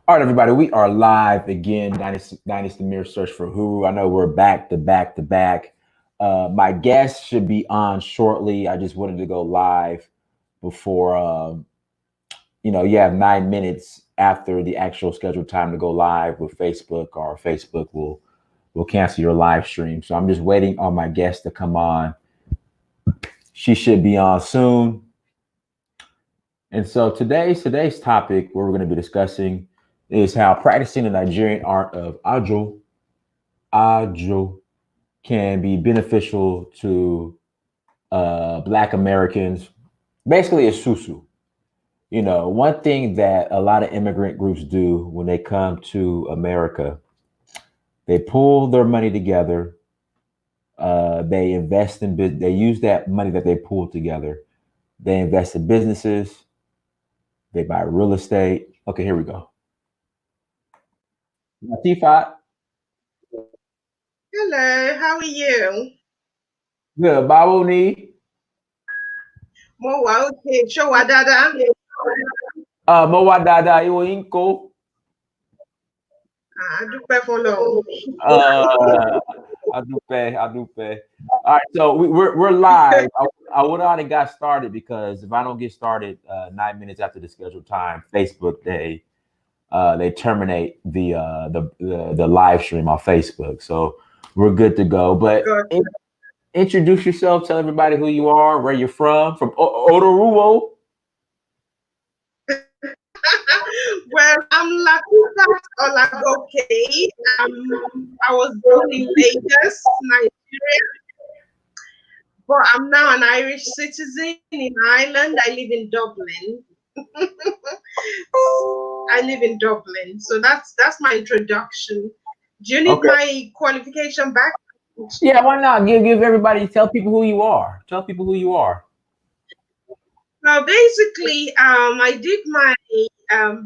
All right, everybody, we are live again. Dynasty Mirror Search for Who. I know we're back to back to back. My guest should be on shortly. I just wanted to go live before, you have 9 minutes after the actual scheduled time to go live with Facebook, or Facebook will cancel your live stream. So I'm just waiting on my guest to come on. She should be on soon. And so today's topic, what we're going to be discussing, is how practicing the Nigerian art of AJO can be beneficial to Black Americans. Basically, it's susu. One thing that a lot of immigrant groups do when they come to America, they pull their money together. They invest in they use that money that they pull together. They invest in businesses. They buy real estate. Okay, here we go. Latifat. Hello, how are you? Good. Babu ni. Mo wà okay, ṣó wà dáadáa? Mo wà dáadáa, ìwọ yín kọ́. A dúpẹ́ f'Ọlọ́run. I do pay. All right, so we're live. I would have got started because if I don't get started 9 minutes after the scheduled time, Facebook they terminate the live stream on Facebook. So we're good to go. But introduce yourself. Tell everybody who you are, where you're from Otoruo. Well, I'm Latifat Olagoke. I was born in Lagos, Nigeria, but I'm now an Irish citizen in Ireland. I live in Dublin. So that's my introduction. Do you need my qualification back? Yeah, why not? Give everybody, tell people who you are. Tell people who you are. Well, basically, I did my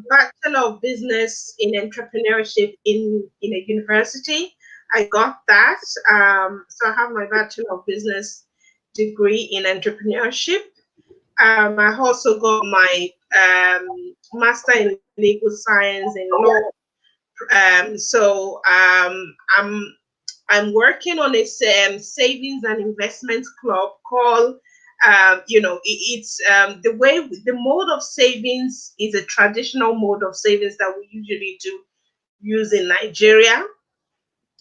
Bachelor of Business in Entrepreneurship in a university. I got that. So I have my Bachelor of Business degree in entrepreneurship. I also got my Master in Legal Science and Law. So I'm working on a savings and investment club called it's the mode of savings is a traditional mode of savings that we usually do use in Nigeria,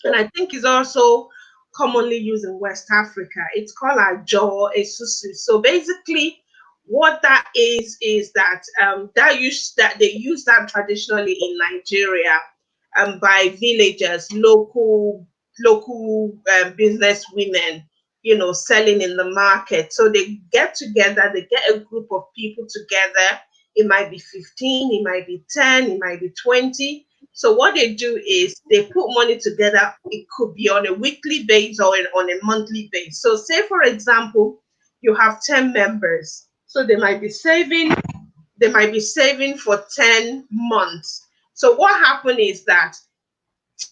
and I think it's also commonly used in West Africa. It's called AJO Esusu. So basically, what that is that they use that traditionally in Nigeria, by villagers, local business women, selling in the market. So they get together, they get a group of people together. It might be 15, it might be 10, it might be 20. So what they do is they put money together. It could be on a weekly basis or on a monthly basis. So say, for example, you have 10 members. So they might be saving for 10 months. So what happened is that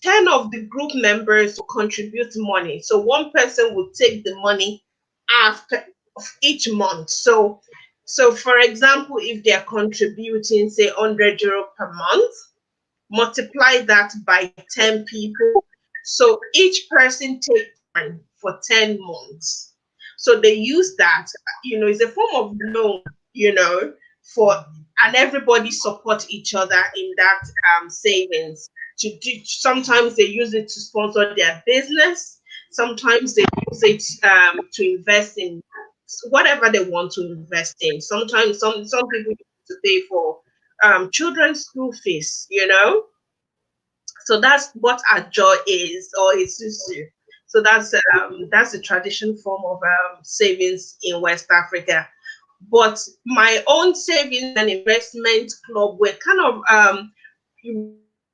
10 of the group members will contribute money. So one person will take the money after each month. So for example, if they're contributing, say, 100 euro per month, multiply that by 10 people. So each person takes time for 10 months. So they use that, it's a form of loan, and everybody support each other in that savings. Sometimes they use it to sponsor their business. Sometimes they use it to invest in whatever they want to invest in. Sometimes some people use it to pay for children's school fees, So that's what AJO is, or Isusu. So that's the traditional form of savings in West Africa. But my own savings and investment club, we're kind of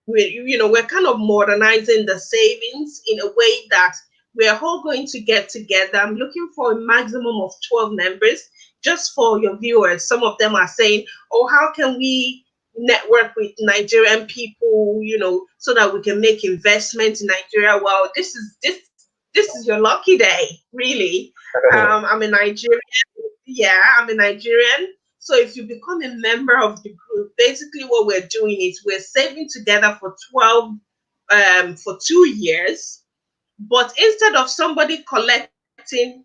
we're kind of modernizing the savings in a way that we're all going to get together. I'm looking for a maximum of 12 members. Just for your viewers, some of them are saying, oh, how can we network with Nigerian people, so that we can make investments in Nigeria? Well, this is your lucky day, really. I'm a Nigerian. Yeah, I'm a Nigerian. So if you become a member of the group, basically what we're doing is we're saving together for 2 years. But instead of somebody collecting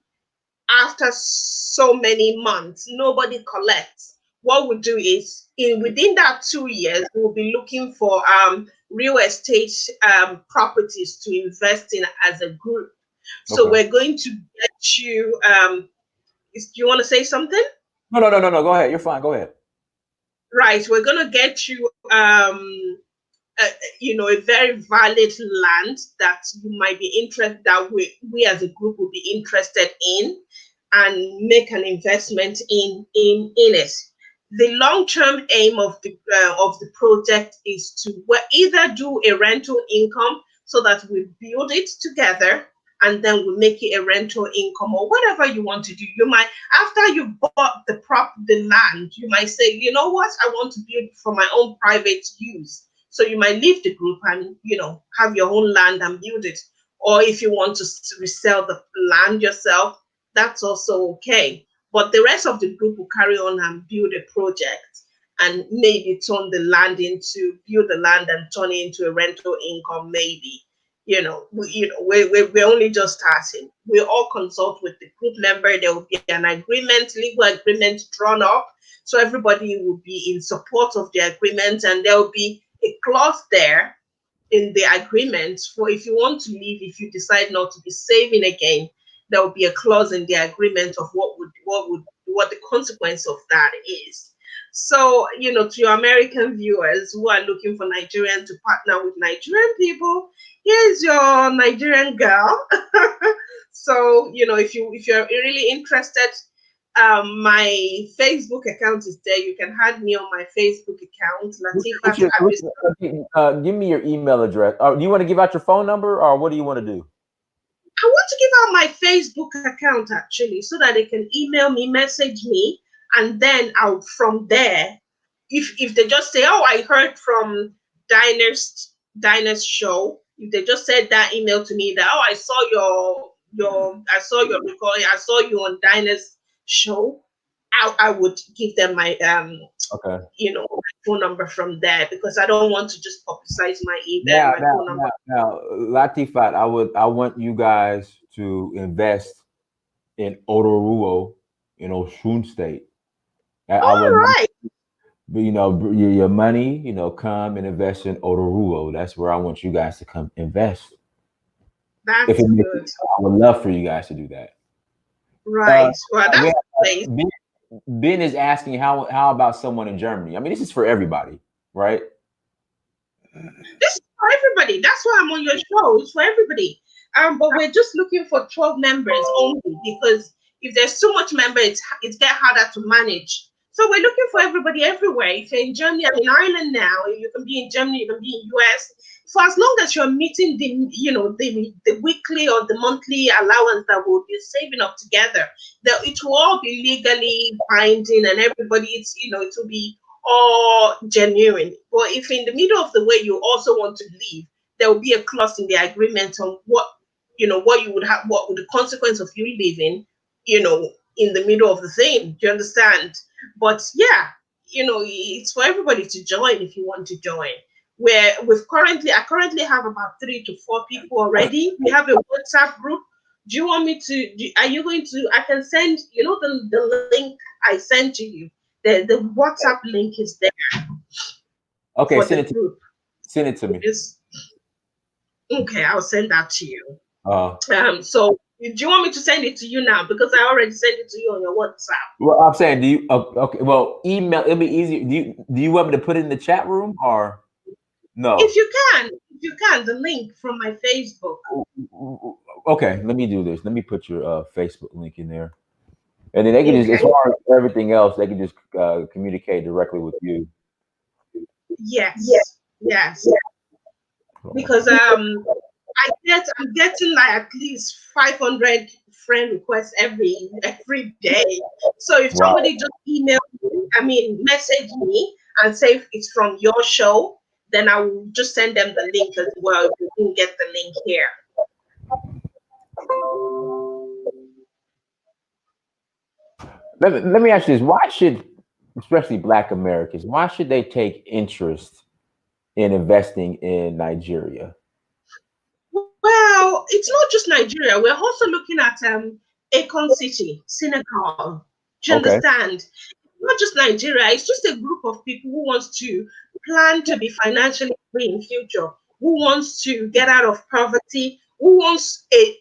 after so many months, nobody collects. What we'll do is within that 2 years, we'll be looking for real estate properties to invest in as a group. So Okay. we're going to get you. Do you want to say something? No. Go ahead. You're fine. Go ahead. Right. We're going to get you a very valid land that you might be interested, that we as a group will be interested in, and make an investment in it. The long-term aim of the project is to either do a rental income so that we build it together and then we make it a rental income, or whatever you want to do. You might, after you bought the land, you might say, you know what, I want to build for my own private use. So you might leave the group and have your own land and build it. Or if you want to resell the land yourself, that's also okay. But the rest of the group will carry on and build a project, and maybe build the land and turn it into a rental income. Maybe we're only just starting. We all consult with the group member. There will be an agreement, legal agreement drawn up, so everybody will be in support of the agreement, and there will be a clause there in the agreement for if you want to leave, if you decide not to be saving again, there will be a clause in the agreement of what the consequence of that is. So, to your American viewers who are looking for Nigerian to partner with Nigerian people, here's your Nigerian girl. So, if you're really interested, my Facebook account is there. You can add me on my Facebook account, Latifat. Give me your email address. Do you want to give out your phone number, or what do you want to do? I want to give out my Facebook account actually, so that they can email me, message me, and then from there, if they just say, "Oh, I heard from Diners show," if they just said that email to me that, "Oh, I saw I saw your recording, I saw you on Diners show," I would give them my Okay. my phone number from there, because I don't want to just publicize my email, phone number. Now, Latifat, I want you guys to invest in Otoruo in Osun State. I All would, right. your money, come and invest in Otoruo. That's where I want you guys to come invest. That's good. I would love for you guys to do that. Right. Well, that's nice. Ben is asking how about someone in Germany? I mean, this is for everybody, right? This is for everybody. That's why I'm on your show. It's for everybody. But we're just looking for 12 members only, because if there's too much members, it's get harder to manage. So we're looking for everybody everywhere. If you're in Germany, I'm in Ireland now. You can be in Germany, you can be in US. For as long as you're meeting the weekly or the monthly allowance that we'll be saving up together, that it will all be legally binding, and everybody, it will be all genuine. But if in the middle of the way you also want to leave, there will be a clause in the agreement on what you would have, what would the consequence of you leaving, in the middle of the thing. Do you understand? But yeah, it's for everybody to join if you want to join. Where I currently have about 3 to 4 people already. We have a WhatsApp group. Do you want me to? Are you going to? I can send the link I sent to you. The WhatsApp link is there. Okay, send it to me. Okay, I'll send that to you. Uh, So do you want me to send it to you now? Because I already sent it to you on your WhatsApp. Well, I'm saying, do you? Okay, well, email. It'll be easier. Do you want me to put it in the chat room, or no? If you can, the link from my Facebook. Okay, let me do this. Let me put your Facebook link in there, and then they can just, as far as everything else, they can just communicate directly with you. Yes. Because I'm getting like at least 500 friend requests every day. So if somebody just message me and say it's from your show, then I will just send them the link as well. You can get the link here. Let me ask you this: why should especially Black Americans, why should they take interest in investing in Nigeria? Well, it's not just Nigeria. We're also looking at Akon City, Senegal. Do you Okay. understand? Not just Nigeria. It's just a group of people who wants to plan to be financially free in future, who wants to get out of poverty, who wants a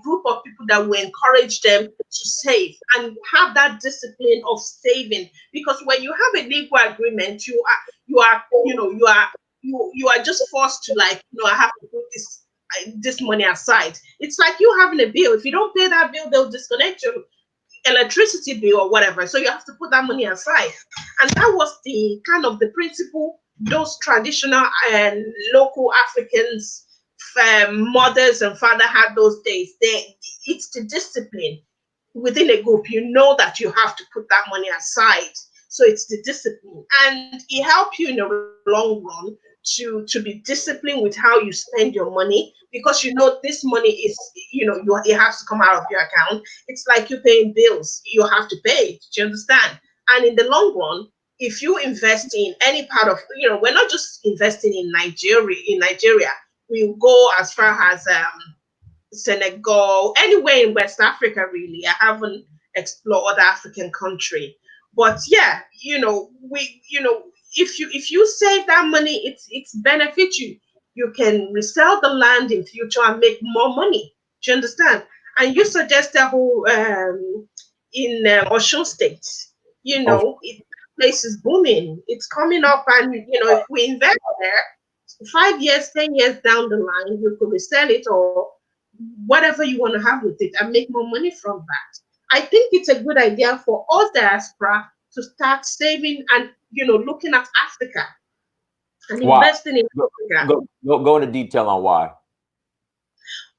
group of people that will encourage them to save and have that discipline of saving. Because when you have a legal agreement, you are just forced to, like, I have to put this money aside. It's like you having a bill. If you don't pay that bill, they'll disconnect your electricity bill or whatever. So you have to put that money aside. And that was the kind of the principle those traditional and local Africans, mothers and father had those days. It's the discipline within a group. You know that you have to put that money aside. So it's the discipline, and it helps you in the long run to be disciplined with how you spend your money, because you know this money is, it has to come out of your account. It's like you paying bills. You have to pay it. Do you understand? And in the long run, if you invest in any part of, we're not just investing in Nigeria. We go as far as Senegal, anywhere in West Africa, really. I haven't explored other African country. But yeah, if you save that money, it's benefit you. You can resell the land in future and make more money. Do you understand? And you suggested who in Osun State, Oh, place is booming. It's coming up, and if we invest there, 5 years, 10 years down the line, you could resell it or whatever you want to have with it and make more money from that. I think it's a good idea for us diaspora to start saving and looking at Africa and why? investing in Go, Africa. go into detail on why.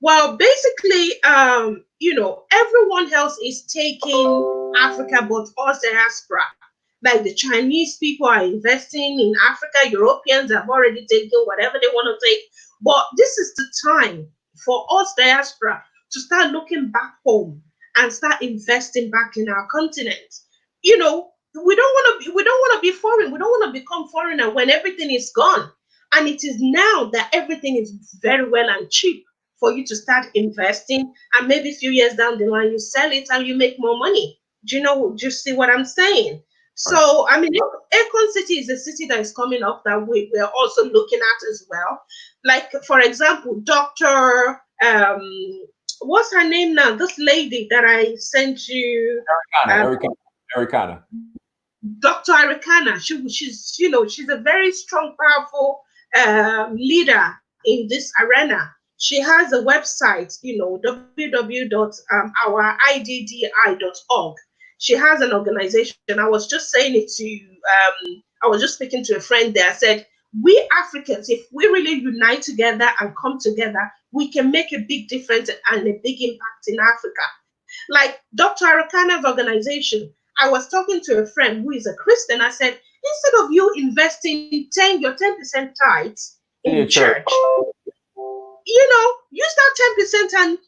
Well, basically, everyone else is taking Africa, but us diaspora. Like the Chinese people are investing in Africa, Europeans have already taken whatever they want to take. But this is the time for us diaspora to start looking back home and start investing back in our continent. We don't want to be foreign. We don't want to become foreigner when everything is gone. And it is now that everything is very well and cheap for you to start investing, and maybe a few years down the line you sell it and you make more money. Do you see what I'm saying? Right. So I mean, Akon City is a city that is coming up that we're also looking at as well. Like, for example, Dr. What's her name now, this lady that I sent you, Americana, um, Americana. Dr. Arikana. She's a very strong, powerful leader in this arena. She has a website, www.ouriddi.org. She has an organization. I was just saying it to I was just speaking to a friend there. I said, we Africans, if we really unite together and come together, we can make a big difference and a big impact in Africa. Like Dr. Arikana's organization, I was talking to a friend who is a Christian. I said, instead of you investing your 10% tithes See a in church. church, use that 10%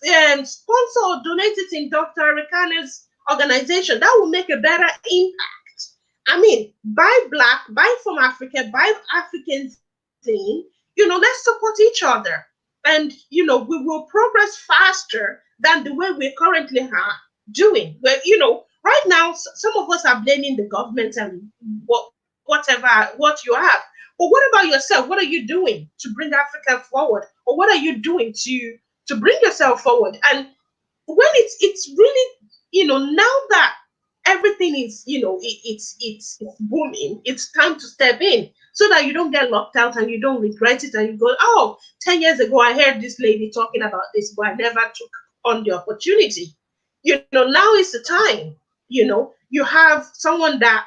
and sponsor or donate it in Dr. Arikana's organization. That will make a better impact. I mean, buy black, buy from Africa, buy African thing. Let's support each other. And we will progress faster than the way we currently are doing. Well, right now, some of us are blaming the government and what you have. But what about yourself? What are you doing to bring Africa forward? Or what are you doing to bring yourself forward? And when it's really, now that everything is, it's booming, it's time to step in so that you don't get locked out and you don't regret it and you go, oh, 10 years ago I heard this lady talking about this, but I never took on the opportunity. Now is the time. You have someone that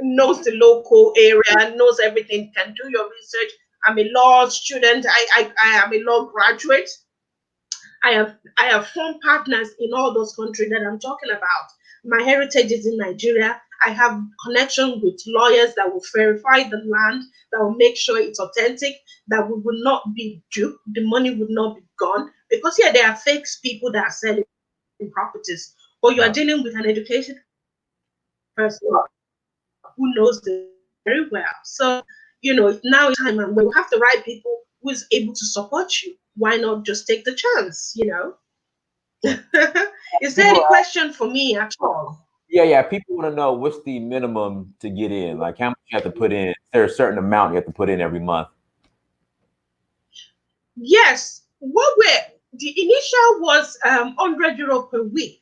knows the local area, knows everything, can do your research. I'm a law student. I am a law graduate. I have formed partners in all those countries that I'm talking about. My heritage is in Nigeria. I have connection with lawyers that will verify the land, that will make sure it's authentic, that we will not be duped, the money would not be gone. Because yeah, there are fake people that are selling properties, but you are Right. dealing with an educated person who knows the very well. So, now it's time and when you have the right people who is able to support you, why not just take the chance? Is there People, any question for me at all? yeah. People want to know what's the minimum to get in. Like how much you have to put in. Is there a certain amount you have to put in every month? Yes, the initial was €100 per week,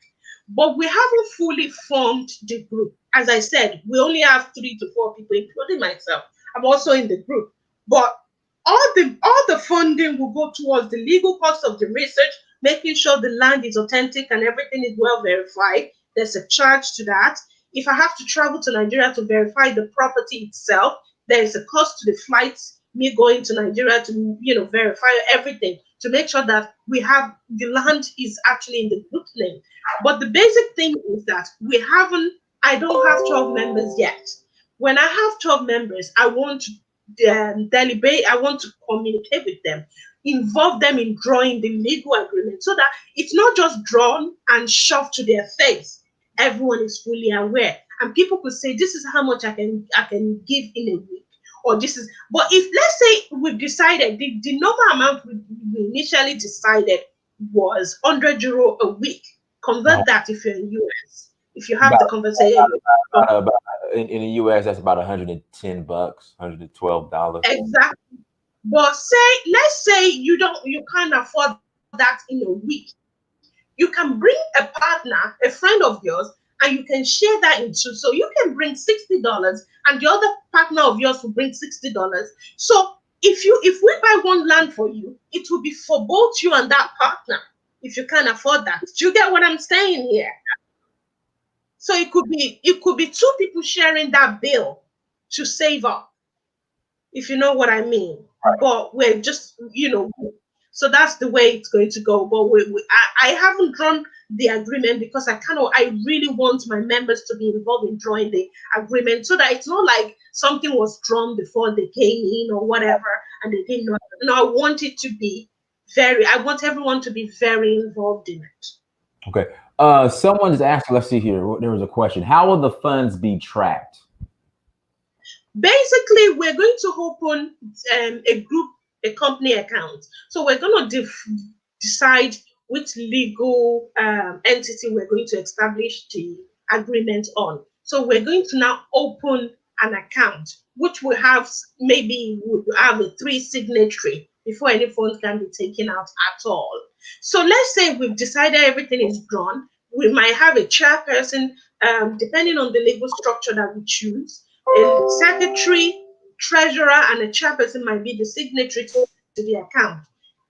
but we haven't fully formed the group. As I said, we only have 3 to 4 people, including myself. I'm also in the group, but all the funding will go towards the legal cost of the research, making sure the land is authentic and everything is well verified. There's a charge to that. If I have to travel to Nigeria to verify the property itself, there is a cost to the flights, me going to Nigeria to verify everything to make sure that we have the land is actually in the group name. But the basic thing is that I don't have 12 members yet. When I have 12 members, I want to deliberate, I want to communicate with them, involve them in drawing the legal agreement so that it's not just drawn and shoved to their face. Everyone is fully aware. And people could say, this is how much I can give in a week. Or this is, but if let's say we've decided the normal amount we initially decided was €100 a week. Uh-huh. Convert that if you're in US. If you have the About, conversation, about in the U.S. that's about $110, $112. exactly. But let's say you can't afford that in a week. You can bring a partner, a friend of yours, and you can share that in two. So you can bring $60 and the other partner of yours will bring $60. So if we buy one land for you, it will be for both you and that partner if you can't afford that. Do you get what I'm saying here? So it could be two people sharing that bill to save up, if you know what I mean. But we're just. So that's the way it's going to go. But I haven't drawn the agreement because I really want my members to be involved in drawing the agreement so that it's not like something was drawn before they came in or whatever and they didn't know. No, I want everyone to be very involved in it. Okay. Someone's asking. Let's see here. There was a question. How will the funds be tracked? Basically, we're going to open a company account. So we're going to decide which legal entity we're going to establish the agreement on. So we're going to now open an account, which will have maybe we'll have a 3 signatory before any funds can be taken out at all. So let's say we've decided everything is drawn. We might have a chairperson, depending on the legal structure that we choose. A secretary, treasurer, and a chairperson might be the signatory to the account.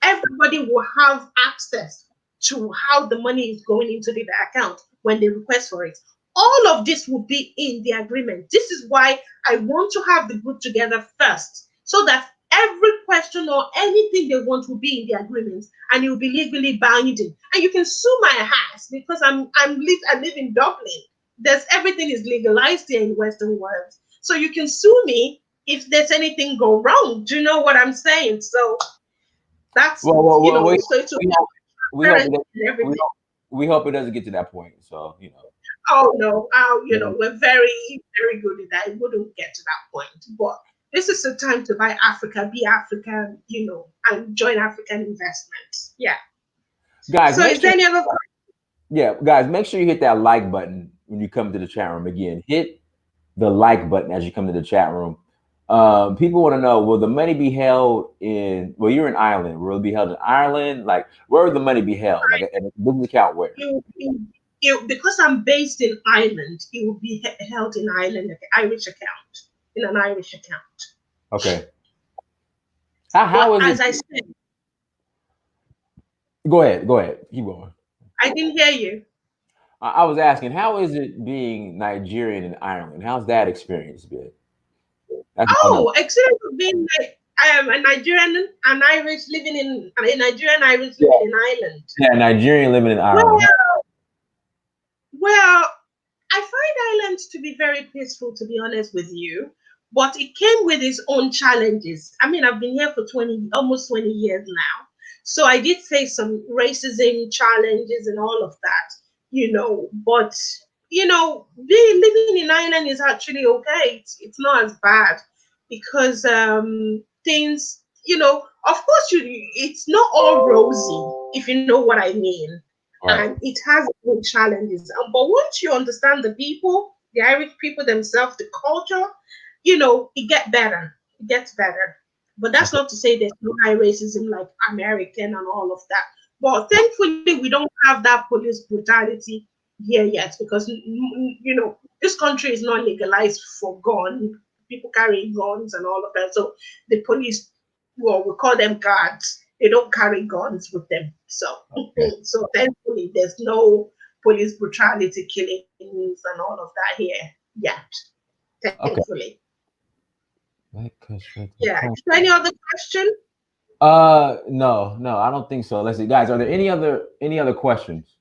Everybody will have access to how the money is going into the account when they request for it. All of this will be in the agreement. This is why I want to have the group together first, so that every question or anything they want will be in the agreement and it will be legally binding. And you can sue my ass because I live in Dublin. There's everything is legalized here in Western world. So you can sue me if there's anything go wrong. Do you know what I'm saying? So that's Well, so it will we be hope we hope transparent and we everything. hope, we hope it doesn't get to that point. So Oh no, Mhm. we're very, very good at that. It wouldn't get to that point. But this is the time to buy Africa, be African, and join African investments. Yeah. guys, So make is sure there any other guys, make sure you hit that like button when you come to the chat room. Again, hit the like button as you come to the chat room. People want to know: will the money be held in? Well, you're in Ireland. Will it be held in Ireland? Like, where will the money be held? Like, at a business account where? because I'm based in Ireland, it will be held in Ireland, like an Irish account, in an Irish account. Okay. How But is as it? I said, Go ahead. Go ahead. Keep going. I didn't hear you. I was asking, how is it being Nigerian in Ireland? How's that experience been? That's all I know. Oh, experience of being like a Nigerian, an Irish living in a Nigerian Irish Yeah, living in Ireland. yeah, Nigerian living in Well, Ireland. well, I find Ireland to be very peaceful, to be honest with you. But it came with its own challenges. I mean, I've been here for almost 20 years now. So I did face some racism challenges and all of that. But living in Ireland is actually okay. It's not as bad because things, of course, it's not all rosy, if you know what I mean. Right. And it has its challenges. But once you understand the people, the Irish people themselves, the culture, it gets better. It gets better. But that's Okay. not to say there's no high racism like American and all of that. But thankfully, we don't have that police brutality here yet because this country is not legalized for gun. People carry guns and all of that. So the police, well, we call them guards. They don't carry guns with them. So Okay. so thankfully, there's no police brutality, killings, and all of that here yet. Okay. Thankfully, That cuts right to the yeah. point. Is there any other question? No, I don't think so. Let's see, guys. Are there any other questions?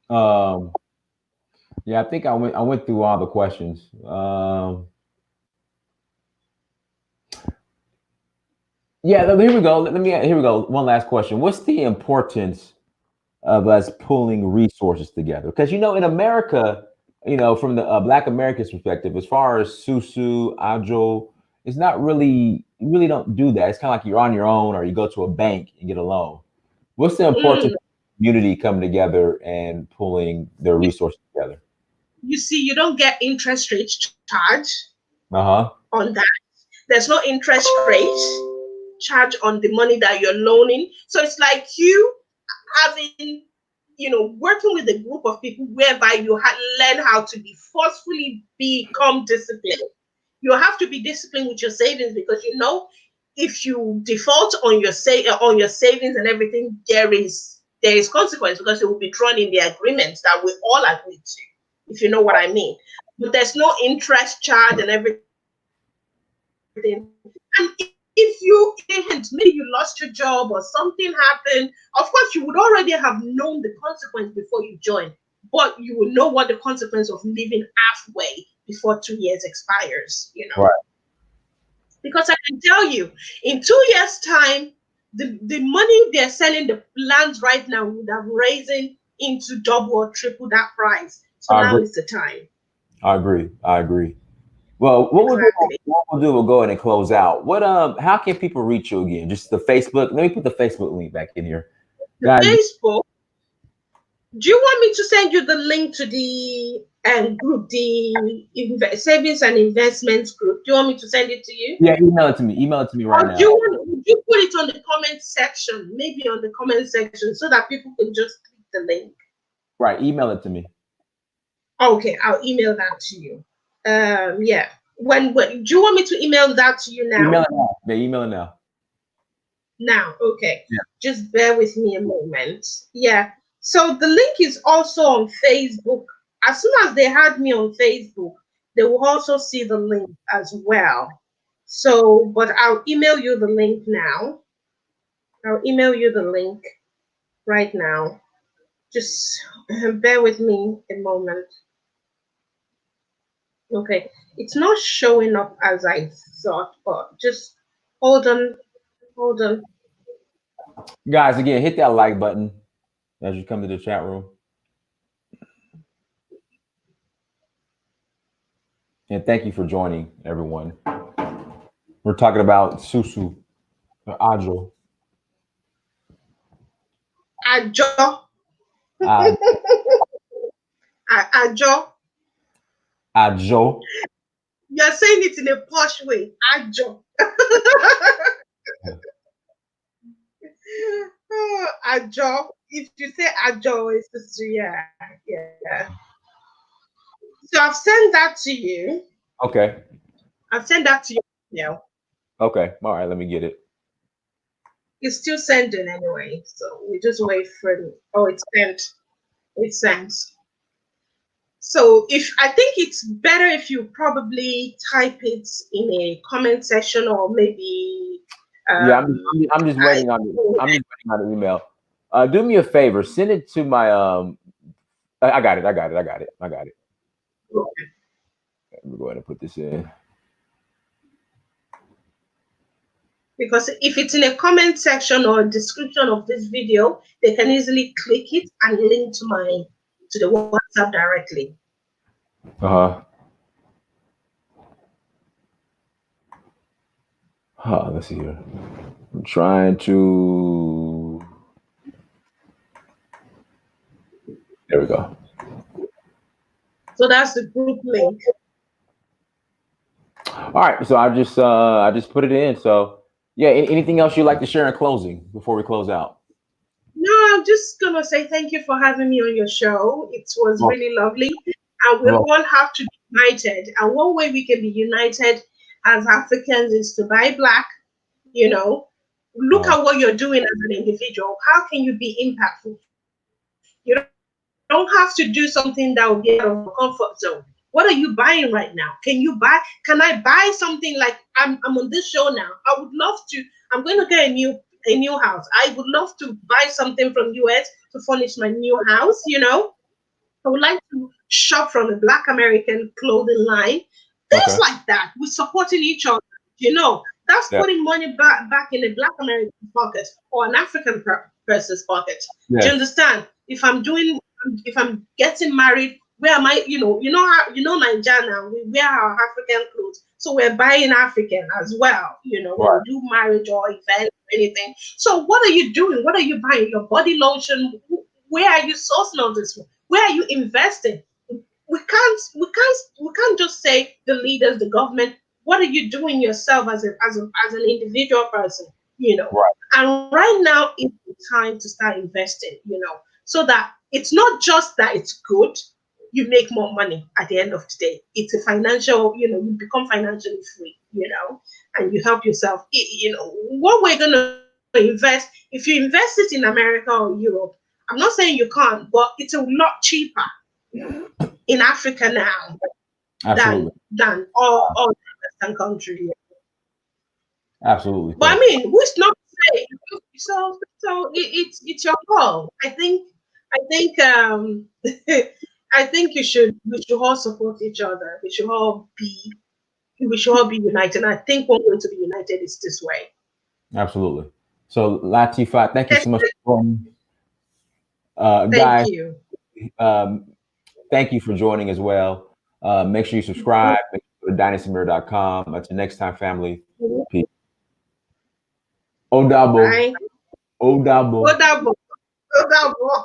Um, yeah, I think I went through all the questions. Yeah, here we go. Here we go. One last question. What's the importance of us pulling resources together? Because in America, from the Black Americans' perspective, as far as Susu, Ajo, it's not really you really don't do that. It's kind of like you're on your own, or you go to a bank and get a loan. What's the importance Mm. of community coming together and pulling their You, resources together? you see, you don't get interest rates charged Uh huh. on that. There's no interest rate charge on the money that you're loaning. So it's like you having, working with a group of people whereby you learn how to be forcefully become disciplined. You have to be disciplined with your savings because if you default on your savings and everything, there is consequence because it will be drawn in the agreements that we all agree to, if you know what I mean. But there's no interest charge and everything. And if you maybe you lost your job or something happened, of course you would already have known the consequence before you joined, but you will know what the consequence of living halfway before 2 years expires. Right. Because I can tell you, in 2 years' time, the money they're selling the lands right now would have risen into double or triple that price. So I now agree. is the time. I agree. I agree. Well, what we'll do, Exactly. what we'll do, we'll go ahead and close out. How can people reach you again? Just the Facebook. Let me put the Facebook link back in here, The guys. Facebook. Do you want me to send you the link to the group, the savings and investments group? Do you want me to send it to you? Yeah, email it to me. Email it to me right Or now. would you put it on the comment section? Maybe on the comment section so that people can just click the link. Right, email it to me. Okay, I'll email that to you. Yeah. When do you want me to email that to you now? Email it now. Yeah, email it now. Now, okay. Yeah. Just bear with me a moment. Yeah. So the link is also on Facebook. As soon as they had me on Facebook, they will also see the link as well. So, but I'll email you the link now. I'll email you the link right now. Just bear with me a moment. Okay. It's not showing up as I thought, but just hold on, hold on. Guys, again, hit that like button as you come to the chat room. And thank you for joining, everyone. We're talking about Susu or Ajo. Ajo. Uh, Ajo. Ajo. You're saying it in a posh way. Ajo. Oh, Ajo. If you say Ajo, it's just, yeah. So I've sent that to you. Okay. I've sent that to you now. Okay. All right. Let me get it. It's still sending anyway. So we just wait for it. Oh, it's sent. It's sent. So if I think it's better if you probably type it in a comment section or maybe Yeah, um I'm just I, waiting on it. I'm just waiting on the email. Do me a favor. Send it to my I got it. I got it. I got it. I got it. Let me go ahead and put this in. because if it's in a comment section or description of this video, they can easily click it and link to the WhatsApp directly. Let's see here. I'm trying to. There we go. So that's the group link. All right, so I just put it in. So yeah, anything else you'd like to share in closing before we close out? No, I'm just gonna say thank you for having me on your show. It was really lovely, and we Well, all have to be united. And one way we can be united as Africans is to buy black. You know, look at what you're doing as an individual. How can you be impactful? You don't have to do something that will be out of your comfort zone. What are you buying right now? Can I buy something like I'm on this show now? I would love to. I'm going to get a new house. I would love to buy something from US to furnish my new house, I would like to shop from a Black American clothing line. Things like that. We're supporting each other. That's putting money back in a Black American pocket or an African person's pocket. Do you understand? If I'm getting married, where am I? Nigeria now, we wear our African clothes, so we're buying African as well. When we do marriage or event or anything. So what are you doing? What are you buying? Your body lotion. Where are you sourcing all this? Where are you investing? We can't just say the leaders, the government. What are you doing yourself as an individual person? And right now is the time to start investing. So that it's not just that it's good. You make more money at the end of the day. It's a financial. You become financially free. And you help yourself. What we're gonna invest. If you invest it in America or Europe, I'm not saying you can't, but it's a lot cheaper in Africa now than all the Western countries. Absolutely. But I mean, who's not saying? It's your call. I think we should all support each other. We should all be united. And I think one way to be united is this way. Absolutely. So Latifat, thank you so much for joining. Thank Guys, you. Thank you for joining as well. Make sure you subscribe. Make sure you go to dynastymirror.com. Until next time, family. Peace. Odabo. Bye. Odabo. Odabo. Odabo.